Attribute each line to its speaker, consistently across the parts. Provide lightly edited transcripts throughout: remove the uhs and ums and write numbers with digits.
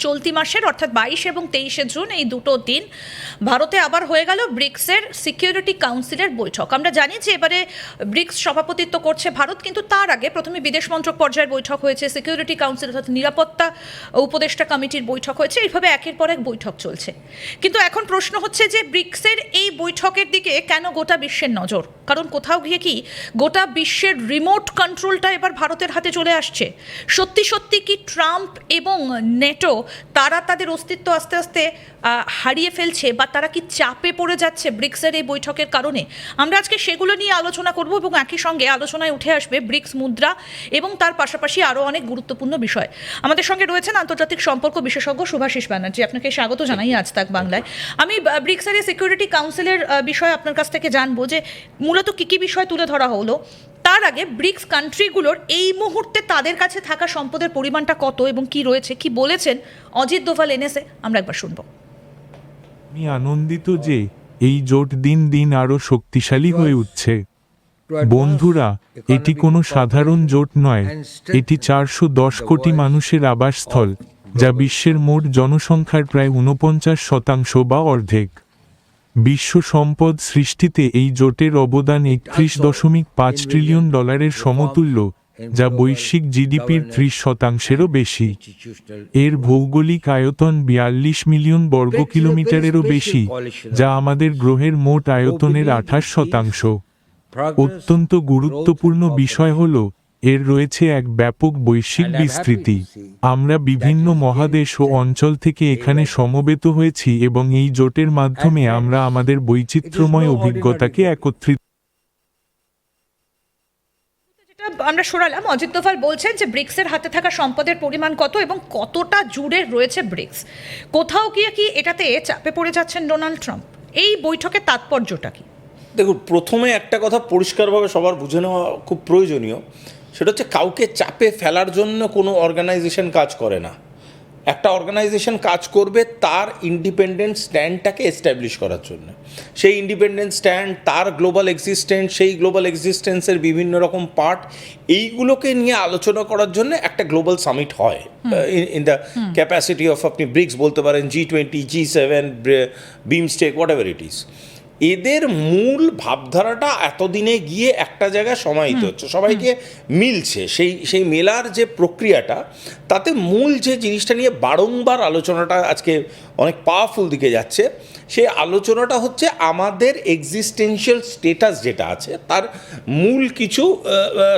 Speaker 1: চলতি মাসের অর্থাৎ 22 এবং 23শে জুন এই দুটো দিন ভারতে আবার হয়ে গেল ব্রিক্সের সিকিউরিটি কাউন্সিলের বৈঠক। আমরা জানি যে এবারে ব্রিক্স সভাপতিত্ব করছে ভারত, কিন্তু তার আগে প্রথমে বিদেশ মন্ত্রক পর্যায়ের বৈঠক হয়েছে, সিকিউরিটি কাউন্সিল অর্থাৎ নিরাপত্তা উপদেষ্টা কমিটির বৈঠক হয়েছে, এইভাবে একের পর এক বৈঠক চলছে। কিন্তু এখন প্রশ্ন হচ্ছে যে ব্রিক্সের এই বৈঠকের দিকে কেন গোটা বিশ্বের নজর? কারণ কোথাও গিয়ে কি গোটা বিশ্বের রিমোট কন্ট্রোলটা এবার ভারতের হাতে চলে আসছে? সত্যি সত্যি কি ট্রাম্প এবং নেটো তারা তাদের অস্তিত্ব আস্তে আস্তে হারিয়ে ফেলছে, বা তারা কি চাপে পড়ে যাচ্ছে ব্রিক্সের এই বৈঠকের কারণে? আমরা আজকে সেগুলো নিয়ে আলোচনা করব এবং একই সঙ্গে আলোচনায় উঠে আসবে ব্রিক্স মুদ্রা এবং তার পাশাপাশি আরও অনেক গুরুত্বপূর্ণ বিষয়। আমাদের সঙ্গে রয়েছেন আন্তর্জাতিক সম্পর্ক বিশেষজ্ঞ শুভাশিস ব্যানার্জি। আপনাকে স্বাগত জানাই আজ তাক বাংলায়। আমি ব্রিক্সের এই সিকিউরিটি কাউন্সিলের বিষয়ে আপনার কাছ থেকে জানবো যে মূলত কী কী বিষয় তুলে ধরা হলো। তার আগে ব্রিক্স কান্ট্রিগুলোর এই মুহূর্তে তাদের কাছে থাকা সম্পদের পরিমাণটা কত এবং কি রয়েছে, কি বলেছেন অজিত দোভাল এনেসে, আমরা একবার শুনবো।
Speaker 2: আমি আনন্দিত যে এই জোট দিন দিন আরও শক্তিশালী হয়ে উঠছে। বন্ধুরা, এটি কোনো সাধারণ জোট নয়, এটি 410 কোটি মানুষের আবাসস্থল, যা বিশ্বের মোট জনসংখ্যার প্রায় 49% বা অর্ধেক। বিশ্ব সম্পদ সৃষ্টিতে এই জোটের অবদান $31.5 ট্রিলিয়ন সমতুল্য, যা বৈশ্বিক জিডিপির 30%-এরও বেশি। এর ভৌগোলিক আয়তন 42 মিলিয়ন বর্গ কিলোমিটারেরও বেশি, যা আমাদের গ্রহের মোট আয়তনের 28%। অত্যন্ত গুরুত্বপূর্ণ বিষয় হল এর রয়েছে এক ব্যাপক বৈশ্বিক বিস্তৃতি। আমরা বিভিন্ন মহাদেশ ও অঞ্চল থেকে এখানে সমবেত হয়েছি এবং এই জোটের মাধ্যমে আমরা আমাদের বৈচিত্র্যময় অভিজ্ঞতাকে একত্রিত।
Speaker 1: আমরা শোনালাম অজিত দোভাল বলছেন যে ব্রিক্সের হাতে থাকা সম্পদের পরিমাণ কত এবং কতটা জুড়ে রয়েছে ব্রিক্স। কোথাও গিয়ে কি এটাতে চাপে পড়ে যাচ্ছেন ডোনাল্ড ট্রাম্প? এই বৈঠকের তাৎপর্যটা কি?
Speaker 3: দেখুন, প্রথমে একটা কথা পরিষ্কারভাবে সবার বুঝে নেওয়া খুব প্রয়োজনীয়, সেটা হচ্ছে কাউকে চাপে ফেলার জন্য কোনো অর্গানাইজেশন কাজ করে না। একটা অর্গানাইজেশন কাজ করবে তার ইন্ডিপেন্ডেন্ট স্ট্যান্ডটাকে এস্টাবলিশ করার জন্য। সেই ইন্ডিপেন্ডেন্ট স্ট্যান্ড, তার গ্লোবাল এক্সিস্টেন্স, সেই গ্লোবাল এক্সিস্টেন্সের বিভিন্ন রকম পার্ট, এইগুলোকে নিয়ে আলোচনা করার জন্য একটা গ্লোবাল সামিট হয়। ইন দ্য ক্যাপাসিটি অফ, আপনি ব্রিক্স বলতে পারেন, G20, G7, BIMSTEC, what ever it is. এদের মূল ভাবধারাটা এতদিনে গিয়ে একটা জায়গায় সমাহিত হচ্ছে, সবাইকে মিলছে। সেই মেলার যে প্রক্রিয়াটা, তাতে মূল যে জিনিসটা নিয়ে বারংবার আলোচনাটা আজকে অনেক পাওয়ারফুল দিকে যাচ্ছে, সেই আলোচনাটা হচ্ছে আমাদের এক্সিস্টেন্সিয়াল স্টেটাস যেটা আছে তার মূল কিছু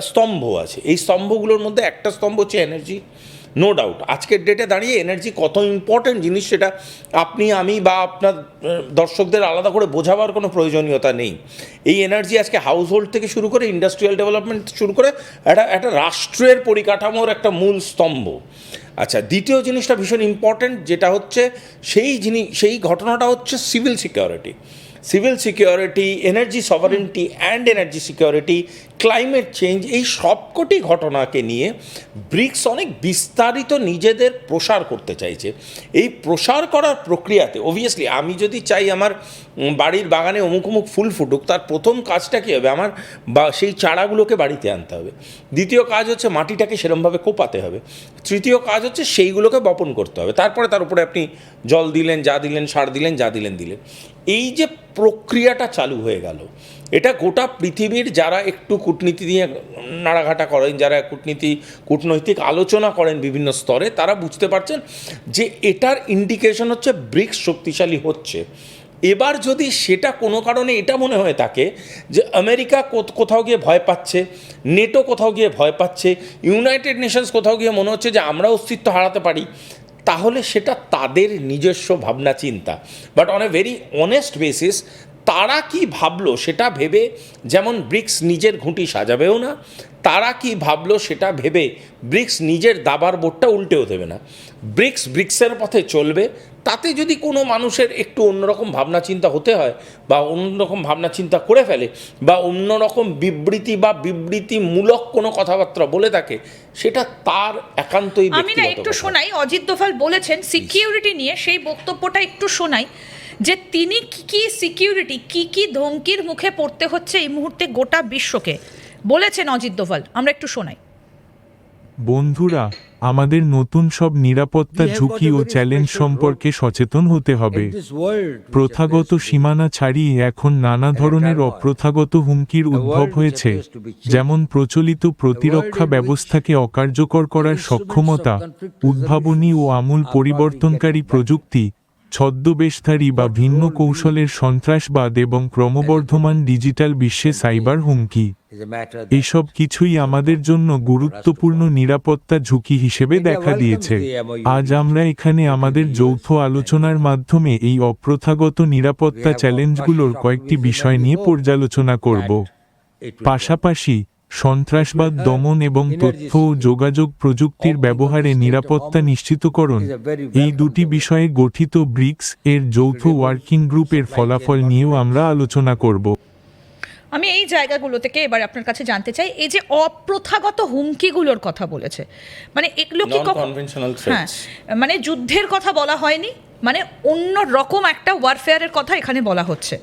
Speaker 3: স্তম্ভ আছে। এই স্তম্ভগুলোর মধ্যে একটা স্তম্ভ হচ্ছে এনার্জি। নো ডাউট আজকের ডেটে দাঁড়িয়ে এনার্জি কত ইম্পর্ট্যান্ট জিনিস সেটা আপনি, আমি বা আপনার দর্শকদের আলাদা করে বোঝাবার কোনো প্রয়োজনীয়তা নেই। এই এনার্জি আজকে হাউস হোল্ড থেকে শুরু করে ইন্ডাস্ট্রিয়াল ডেভেলপমেন্ট শুরু করে একটা রাষ্ট্রের পরিকাঠামোর একটা মূল স্তম্ভ। আচ্ছা, দ্বিতীয় জিনিসটা ভীষণ ইম্পর্ট্যান্ট, যেটা হচ্ছে সেই ঘটনাটা হচ্ছে civil security. Civil security, energy sovereignty and energy security, climate change, এই সবকটি ঘটনাকে নিয়ে ব্রিক্স অনেক বিস্তারিত নিজেদের প্রসার করতে চাইছে। এই প্রসার করার প্রক্রিয়াতে অবভিয়াসলি আমি যদি চাই আমার বাড়ির বাগানে অমুক ফুল ফুটুক, তার প্রথম কাজটা কী হবে? আমার সেই চারাগুলোকে বাড়িতে আনতে হবে। দ্বিতীয় কাজ হচ্ছে মাটিটাকে সেরমভাবে কোপাতে হবে। তৃতীয় কাজ হচ্ছে সেইগুলোকে বপন করতে হবে। তারপরে তার উপরে আপনি জল দিলেন, যা দিলেন, সার দিলেন, যা দিলেন। এই যে প্রক্রিয়াটা চালু হয়ে গেল, এটা গোটা পৃথিবীর যারা একটু কূটনীতি নিয়ে নাড়াঘাটা করেন, যারা কূটনৈতিক আলোচনা করেন বিভিন্ন স্তরে, তারা বুঝতে পারছেন যে এটার ইন্ডিকেশন হচ্ছে ব্রিক্স শক্তিশালী হচ্ছে। এবার যদি সেটা কোনো কারণে এটা মনে হয়ে থাকে যে আমেরিকা কোথাও গিয়ে ভয় পাচ্ছে, নেটো কোথাও গিয়ে ভয় পাচ্ছে, ইউনাইটেড নেশনস কোথাও গিয়ে মনে হচ্ছে যে আমরা অস্তিত্ব হারাতে পারি, তাহলে সেটা তাদের নিজস্ব ভাবনা চিন্তা। But on a very honest basis তারা কি ভাবলো সেটা ভেবে, যেমন ব্রিক্স নিজের ঘুঁটি সাজাবেও না, তারা কি ভাবলো সেটা ভেবে ব্রিক্স নিজের দাবার বোর্ডটা উল্টেও দেবে না। ব্রিক্সের পথে চলবে। তাতে যদি কোনো মানুষের একটু অন্যরকম ভাবনা চিন্তা হতে হয়, বা অন্যরকম ভাবনা চিন্তা করে ফেলে, বা অন্যরকম বিবৃতি বা বিবৃতিমূলক কোনো কথাবার্তা বলে থাকে, সেটা তার একান্তই ব্যক্তিগত।
Speaker 1: আমি না একটু শোনাই, অজিত দোভাল বলেছেন সিকিউরিটি নিয়ে, সেই বক্তব্যটা একটু শোনাই, যে তিনি কি সিকিউরিটি, কি ধমকির মুখে পড়তে হচ্ছে এই মুহূর্তে গোটা বিশ্বকে বলেছেন অজিত দোভাল। আমরা একটু শোনাই।
Speaker 2: বন্ধুরা, আমাদের নতুন সব নিরাপত্তা ঝুঁকি ও চ্যালেঞ্জ সম্পর্কে সচেতন হতে হবে। প্রথাগত সীমানা ছাড়িয়ে এখন নানা ধরনের অপ্রথাগত হুমকির উদ্ভব হয়েছে, যেমন প্রচলিত প্রতিরক্ষা ব্যবস্থাকে অকার্যকর করার সক্ষমতা, উদ্ভাবনী ও আমূল পরিবর্তনকারী প্রযুক্তি, ছদ্মবেশধারী বা ভিন্ন কৌশলের সন্ত্রাসবাদ এবং ক্রমবর্ধমান ডিজিটাল বিশ্বে সাইবার হুমকি। এসব কিছুই আমাদের জন্য গুরুত্বপূর্ণ নিরাপত্তা ঝুঁকি হিসেবে দেখা দিয়েছে। আজ আমরা এখানে আমাদের যৌথ আলোচনার মাধ্যমে এই অপ্রথাগত নিরাপত্তা চ্যালেঞ্জগুলোর কয়েকটি বিষয় নিয়ে পর্যালোচনা করব। পাশাপাশি সন্ত্রাসবাদ দমন এবং তথ্য ও যোগাযোগ প্রযুক্তির ব্যবহারে নিরাপত্তা নিশ্চিতকরণ, এই দুটি বিষয়ে গঠিত ব্রিক্স এর যৌথ ওয়ার্কিং গ্রুপের ফলাফল নিয়েও আমরা আলোচনা করব।
Speaker 1: আমি এই জায়গাগুলো থেকে এবার আপনার কাছে জানতে চাই, এই যে অপ্রথাগত হুমকিগুলোর কথা বলেছে, মানে এগুলো কি
Speaker 3: Non-conventional threats.
Speaker 1: মানে যুদ্ধের কথা বলা হয়নি, মানে অন্য রকম একটা ওয়ারফেয়ারের কথা এখানে বলা হচ্ছে।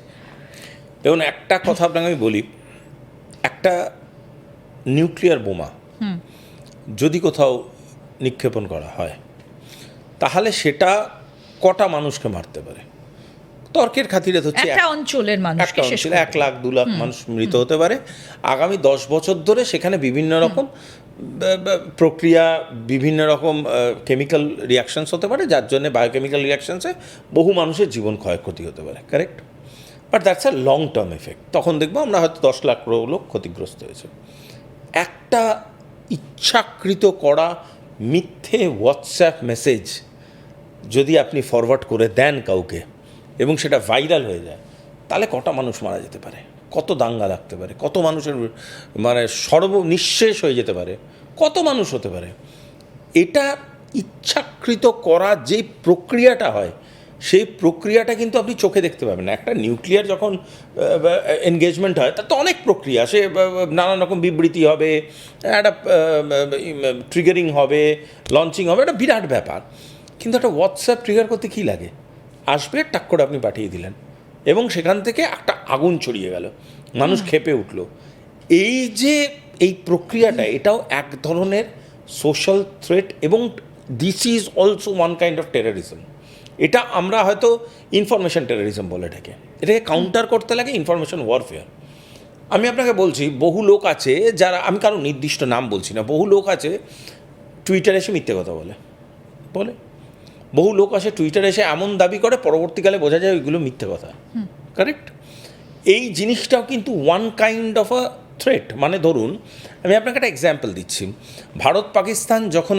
Speaker 3: দেখুন, একটা কথা আপনাকে আমি বলি, একটা নিউক্লিয়ার বোমা যদি কোথাও নিক্ষেপণ করা হয়, তাহলে সেটা কটা মানুষকে মারতে পারে? তর্কের খাতিরে হচ্ছে
Speaker 1: একটা অঞ্চলের মানুষকে শেষ করতে
Speaker 3: 1 লাখ 2 লাখ মানুষ মৃত হতে পারে। আগামী 10 বছর ধরে সেখানে বিভিন্ন রকম প্রক্রিয়া, বিভিন্ন রকম কেমিক্যাল রিয়াকশনস হতে পারে, যার জন্য বায়োকেমিক্যাল রিয়াকশনসে বহু মানুষের জীবন ক্ষয়ক্ষতি হতে পারে, correct? But that's a long term effect. তখন দেখবো আমরা হয়তো 10 লাখ লোক ক্ষতিগ্রস্ত হয়েছে। একটা ইচ্ছাকৃত করা মিথ্যে হোয়াটসঅ্যাপ মেসেজ যদি আপনি ফরওয়ার্ড করে দেন কাউকে এবং সেটা ভাইরাল হয়ে যায়, তাহলে কটা মানুষ মারা যেতে পারে, কত দাঙ্গা লাগতে পারে, কত মানুষের মানে নিঃশেষ হয়ে যেতে পারে, কত মানুষ হতে পারে। এটা ইচ্ছাকৃত করা যে প্রক্রিয়াটা হয়, সেই প্রক্রিয়াটা কিন্তু আপনি চোখে দেখতে পাবেন না। একটা নিউক্লিয়ার যখন এনগেজমেন্ট হয়, তার তো অনেক প্রক্রিয়া, সে নানান রকম বিবৃতি হবে, একটা ট্রিগারিং হবে, লঞ্চিং হবে, একটা বিরাট ব্যাপার। কিন্তু একটা হোয়াটসঅ্যাপ ট্রিগার করতে কী লাগে? আসবে, টাক করে আপনি পাঠিয়ে দিলেন এবং সেখান থেকে একটা আগুন ছড়িয়ে গেল, মানুষ ক্ষেপে উঠল। এই যে এই প্রক্রিয়াটা, এটাও এক ধরনের সোশ্যাল থ্রেট এবং this is also one kind of terrorism. এটা আমরা হয়তো ইনফরমেশন টেররিজম বলে এটাকে কাউন্টার করতে লাগে ইনফরমেশন ওয়ারফেয়ার। আমি আপনাকে বলছি, বহু লোক আছে যারা, আমি কারো নির্দিষ্ট নাম বলছি না, বহু লোক আছে টুইটারে এসে মিথ্যে কথা বলে। বহু লোক আসে টুইটারে এসে এমন দাবি করে, পরবর্তীকালে বোঝা যায় ওইগুলো মিথ্যে কথা, কারেক্ট? এই জিনিসটাও কিন্তু one kind of a threat. মানে ধরুন, আমি আপনাকে একটা এক্সাম্পল দিচ্ছি। ভারত পাকিস্তান যখন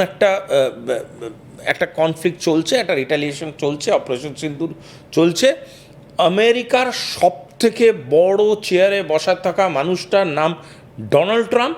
Speaker 3: একটা কনফ্লিক্ট চলছে, একটা রিটালিয়েশন চলছে, অপারেশন সিন্দুর চলছে, আমেরিকার সবথেকে বড় চেয়ারে বসা থাকা মানুষটার নাম ডোনাল্ড ট্রাম্প,